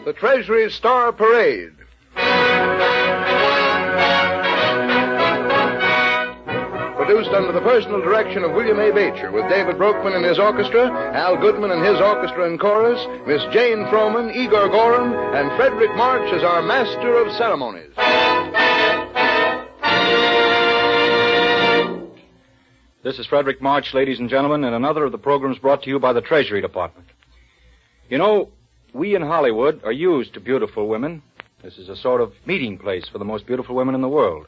the Treasury Star Parade. Produced under the personal direction of William A. Beecher, with David Broekman and his orchestra, Al Goodman and his orchestra and chorus, Miss Jane Froman, Igor Gorin, and Frederick March as our master of ceremonies. This is Frederick March, ladies and gentlemen, and another of the programs brought to you by the Treasury Department. You know, we in Hollywood are used to beautiful women. This is a sort of meeting place for the most beautiful women in the world.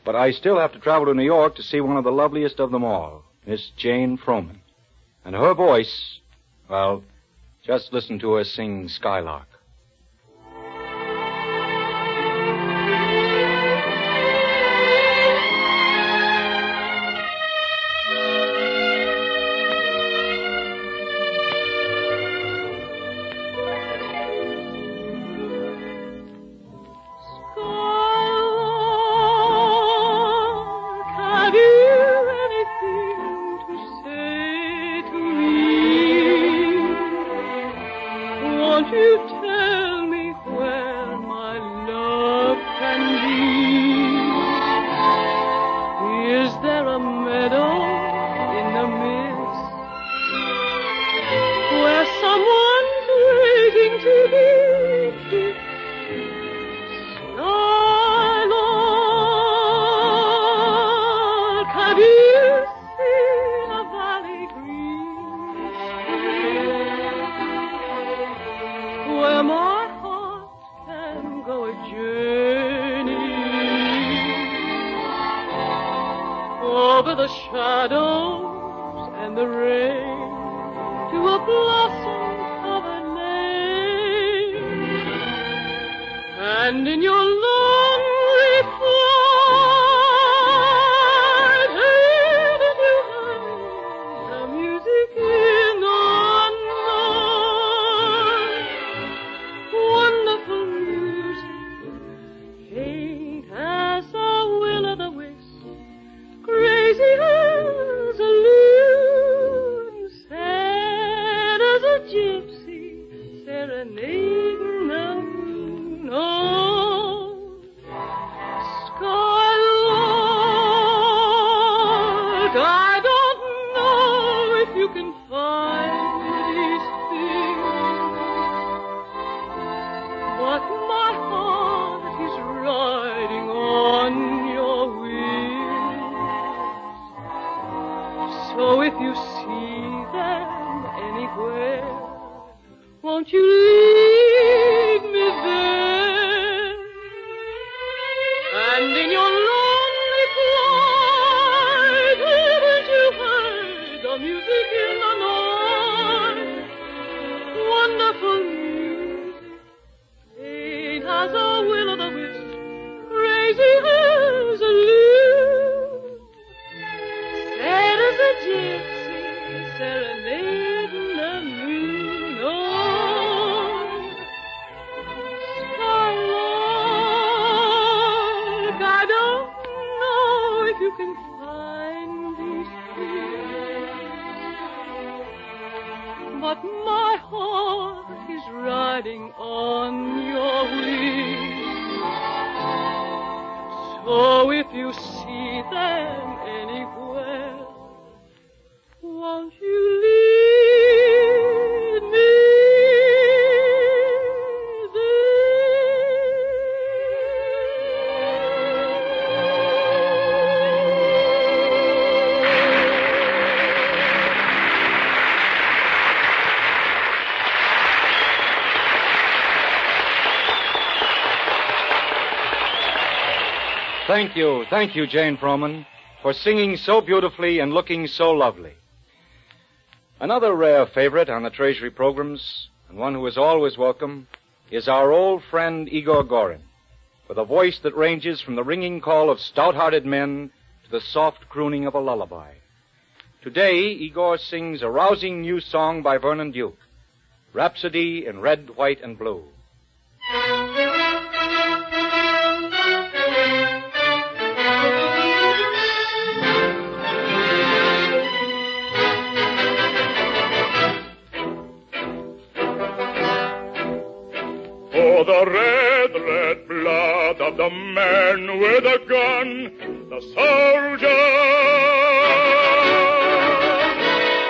But I still have to travel to New York to see one of the loveliest of them all, Miss Jane Froman. And her voice, well, just listen to her sing Skylark. Over the shadows and the rain to a blossom-covered lane, and in your lonely flight, haven't you heard the music in the night? Wonderful music, faint as a will-o'-the-wisp, crazy as a loon, sad as a gypsy, serenading the moon. Oh, Skylark, I don't know if you can find these things, but my heart is riding on your wings. So if you see them anywhere, won't you lead me there? And in your lonely flight, haven't you heard the music in the night? Wonderful music, faint as a will-o'-the-wisp, crazy as a loon, sad as a gypsy, serenading the moon. Oh, Skylark, I don't know if you can find these things, but my heart is riding on your wings. So if you see them anywhere, won't you lead me Thank you, Jane Froman, for singing so beautifully and looking so lovely. Another rare favorite on the Treasury programs, and one who is always welcome, is our old friend Igor Gorin, with a voice that ranges from the ringing call of stout-hearted men to the soft crooning of a lullaby. Today, Igor sings a rousing new song by Vernon Duke, Rhapsody in Red, White, and Blue. For the red, red blood of the man with a gun, the soldier.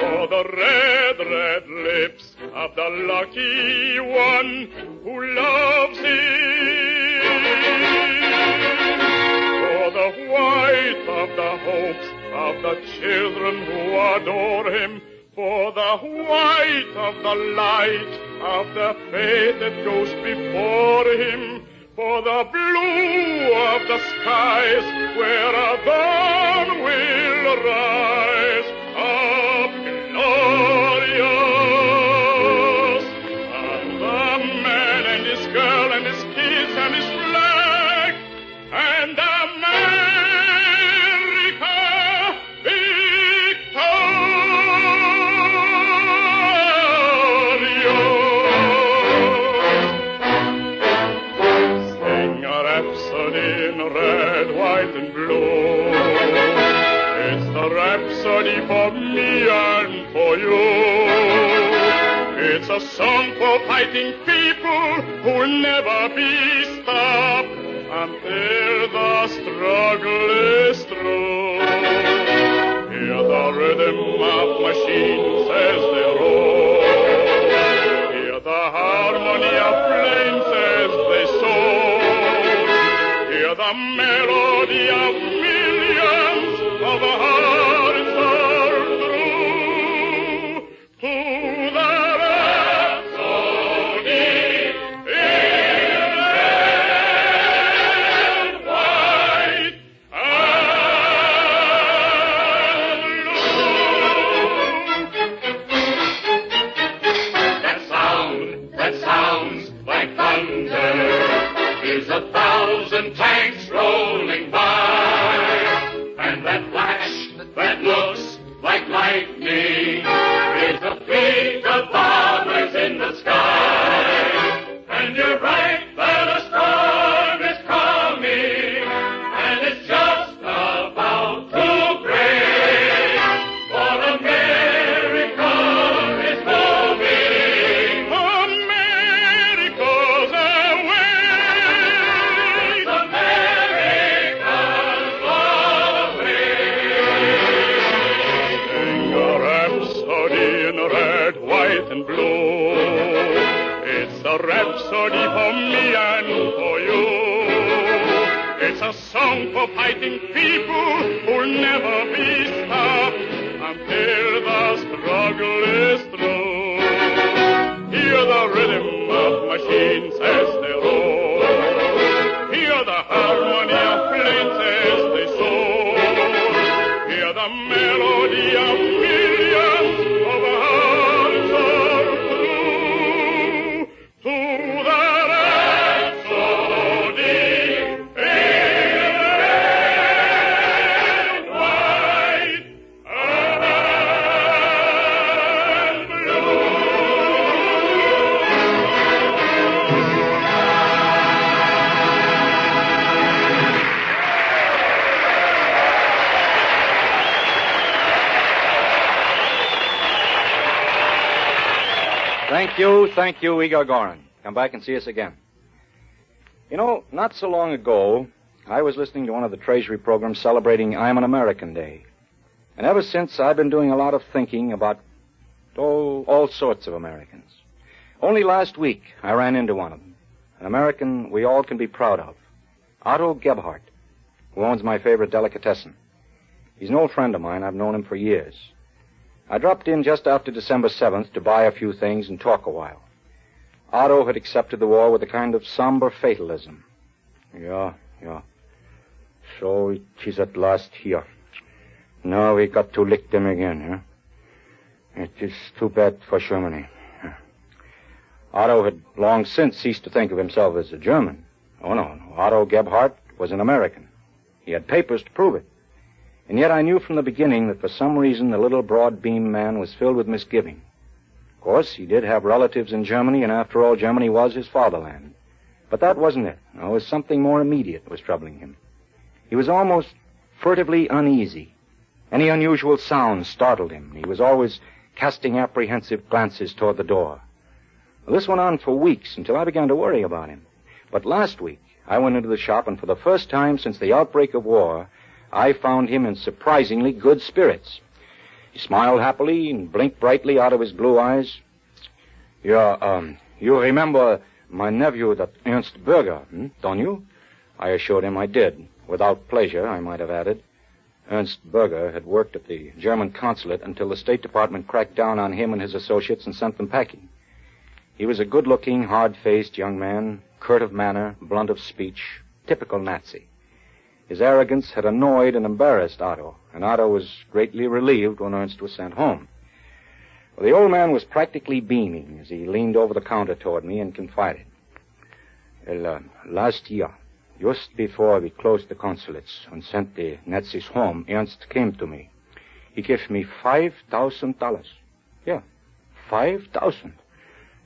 For the red, red lips of the lucky one who loves him. For the white of the hopes of the children who adore him. For the white of the light of the faith that goes before him. For the blue of the skies where a dawn will rise up glorious. And the man and his girl and his kids and his flag and America victorious. Sing a rhapsody in red, white, and blue. It's the rhapsody for me and for you. It's a song for fighting people who'll never be stopped until the struggle is through. Hear the rhythm of machines as they roll. Hear the harmony of flames as they soar. Hear the melody of millions of hearts are through. To the rhapsody in red, white, and blue. That sounds like thunder is 1,000 tanks rolling by. And that flash that looks like lightning is the fleet of bombers in the sky. And you're right that a storm is coming, and it's just about to break. For America is moving. America's away. America's away. Sing a rhapsody in red, white, and blue. It's a rhapsody for me and for you. It's a song for fighting people who'll never be stopped until the struggle is through. Hear the rhythm of machines as they roll. Hear the harmony of flames as they soar. Hear the melody of millions of hearts are through. To the rhapsody in red, white, and blue. Thank you, Igor Gorin. Come back and see us again. You know, not so long ago, I was listening to one of the Treasury programs celebrating I'm an American Day. And ever since, I've been doing a lot of thinking about all sorts of Americans. Only last week, I ran into one of them. An American we all can be proud of. Otto Gebhardt, who owns my favorite delicatessen. He's an old friend of mine. I've known him for years. I dropped in just after December 7th to buy a few things and talk a while. Otto had accepted the war with a kind of somber fatalism. Yeah. So it is at last here. Now we got to lick them again, huh? It is too bad for Germany. Otto had long since ceased to think of himself as a German. Oh, no. Otto Gebhardt was an American. He had papers to prove it. And yet I knew from the beginning that for some reason the little broad-beamed man was filled with misgiving. Of course, he did have relatives in Germany, and after all, Germany was his fatherland. But that wasn't it. No, it was something more immediate that was troubling him. He was almost furtively uneasy. Any unusual sound startled him. He was always casting apprehensive glances toward the door. Well, this went on for weeks until I began to worry about him. But last week, I went into the shop, and for the first time since the outbreak of war, I found him in surprisingly good spirits. He smiled happily and blinked brightly out of his blue eyes. You remember my nephew, that Ernst Berger, don't you? I assured him I did. Without pleasure, I might have added. Ernst Berger had worked at the German consulate until the State Department cracked down on him and his associates and sent them packing. He was a good-looking, hard-faced young man, curt of manner, blunt of speech, typical Nazi. His arrogance had annoyed and embarrassed Otto, and Otto was greatly relieved when Ernst was sent home. Well, the old man was practically beaming as he leaned over the counter toward me and confided. Well, last year, just before we closed the consulates and sent the Nazis home, Ernst came to me. He gave me $5,000. Yeah, $5,000.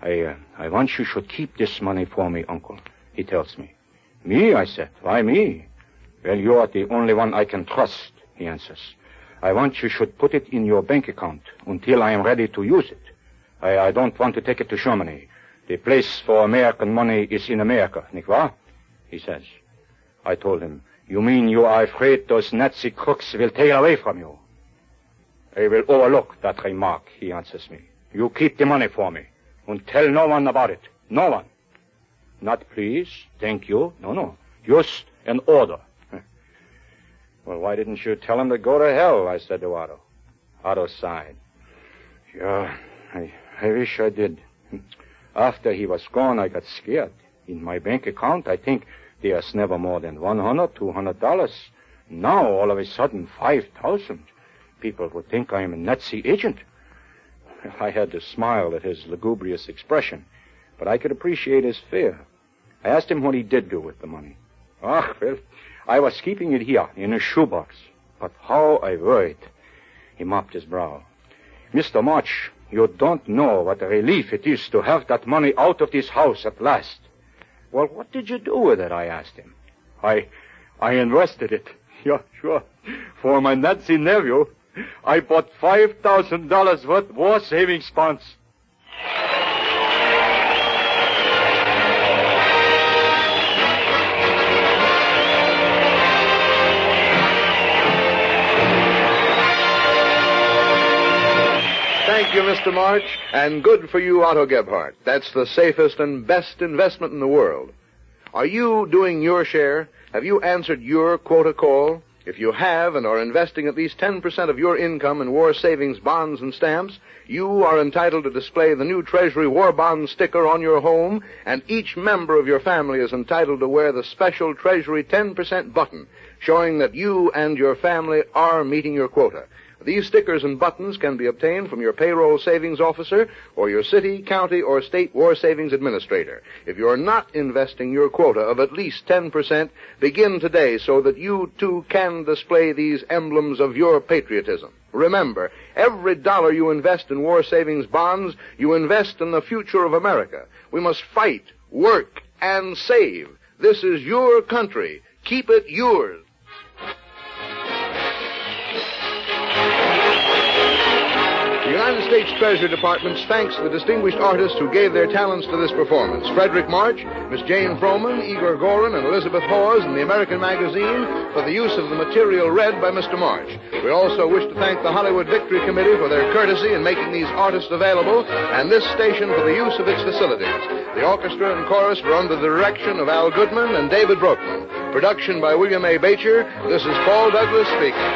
I want you should keep this money for me, Uncle, he tells me. Me, I said. Why me? Well, you are the only one I can trust, he answers. I want you should put it in your bank account until I am ready to use it. I don't want to take it to Germany. The place for American money is in America, nicht wahr? He says. I told him, you mean you are afraid those Nazi crooks will take it away from you? I will overlook that remark, he answers me. You keep the money for me. And tell no one about it. No one. Not please, thank you. No. Just an order. Well, why didn't you tell him to go to hell? I said to Otto. Otto sighed. Yeah, I wish I did. After he was gone, I got scared. In my bank account, I think there's never more than $100, $200. Now, all of a sudden, $5,000. People would think I'm a Nazi agent. I had to smile at his lugubrious expression, but I could appreciate his fear. I asked him what he did do with the money. Well, I was keeping it here in a shoebox. But how I worried. He mopped his brow. Mr. March, you don't know what a relief it is to have that money out of this house at last. Well, what did you do with it? I asked him. I invested it. Yeah, sure. For my Nazi nephew. I bought $5,000 worth of war savings bonds. Thank you, Mr. March, and good for you, Otto Gebhardt. That's the safest and best investment in the world. Are you doing your share? Have you answered your quota call? If you have and are investing at least 10% of your income in war savings bonds and stamps, you are entitled to display the new Treasury War Bond sticker on your home, and each member of your family is entitled to wear the special Treasury 10% button, showing that you and your family are meeting your quota. These stickers and buttons can be obtained from your payroll savings officer or your city, county, or state war savings administrator. If you're not investing your quota of at least 10%, begin today so that you, too, can display these emblems of your patriotism. Remember, every dollar you invest in war savings bonds, you invest in the future of America. We must fight, work, and save. This is your country. Keep it yours. The United States Treasury Department thanks the distinguished artists who gave their talents to this performance. Frederick March, Miss Jane Froman, Igor Gorin, and Elizabeth Hawes in the American Magazine for the use of the material read by Mr. March. We also wish to thank the Hollywood Victory Committee for their courtesy in making these artists available, and this station for the use of its facilities. The orchestra and chorus were under the direction of Al Goodman and David Broekman. Production by William A. Bacher. This is Paul Douglas speaking.